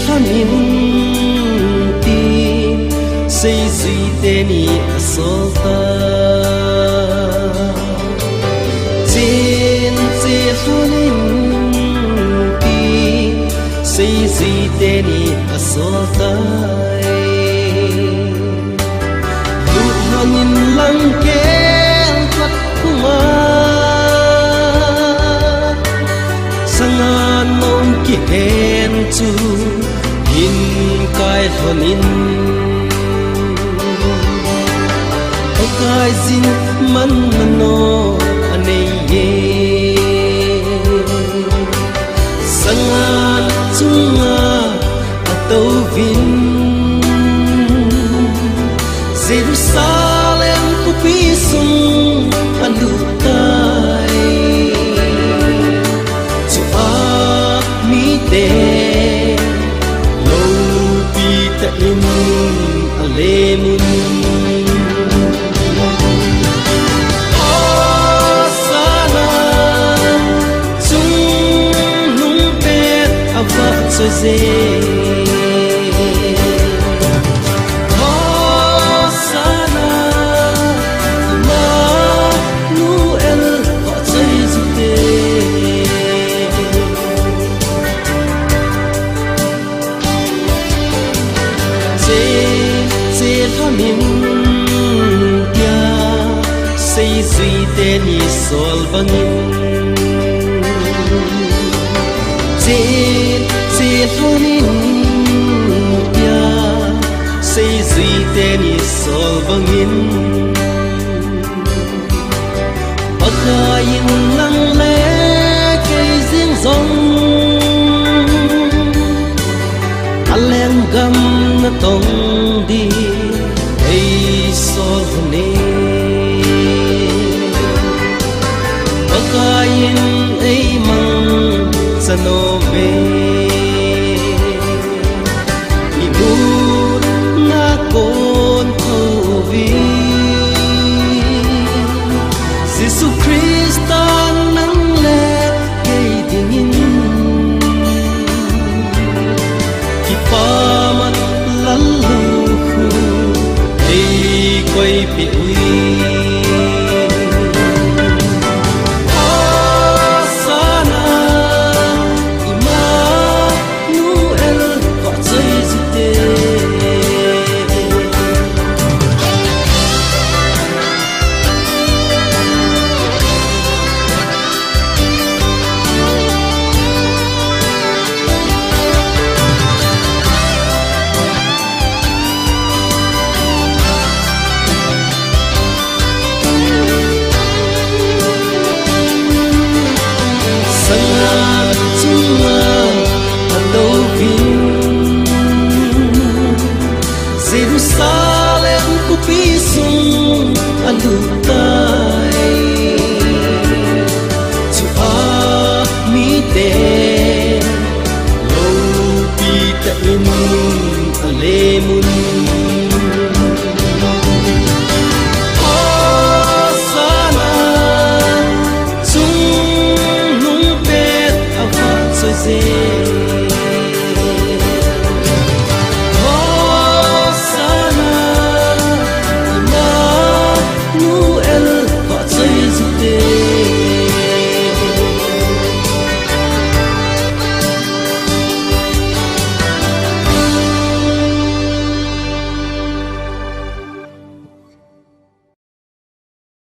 phan in ti xây duy tên ni so ta trên phan in ti xây duy tên ni so ta lu hanin lang kel khat kuma sangan mong kihen chu hin kai thonin o kai zin man no anei ye sangan chunga atau vin Jerusalem ku pisung andu tai chu ak mi te lo pi ta in alemun asana chung nung pet ava so ze min ya xây duy tên ni sol bangin trên thonin ya xây duy tên ni sol bangin akayin lang le cây riêng rong alem gam na tong đi solvne pakayin ay mang sanome ibut na kon tovi Jesu Krista nang le kay dingin kipamat laluhu quay bị uy asana Emmanuel gọi dây dư tê Jerusalem ku pisung andu tai chu ak mi te lo pi ta in alemun asana chung nung pet ava so ze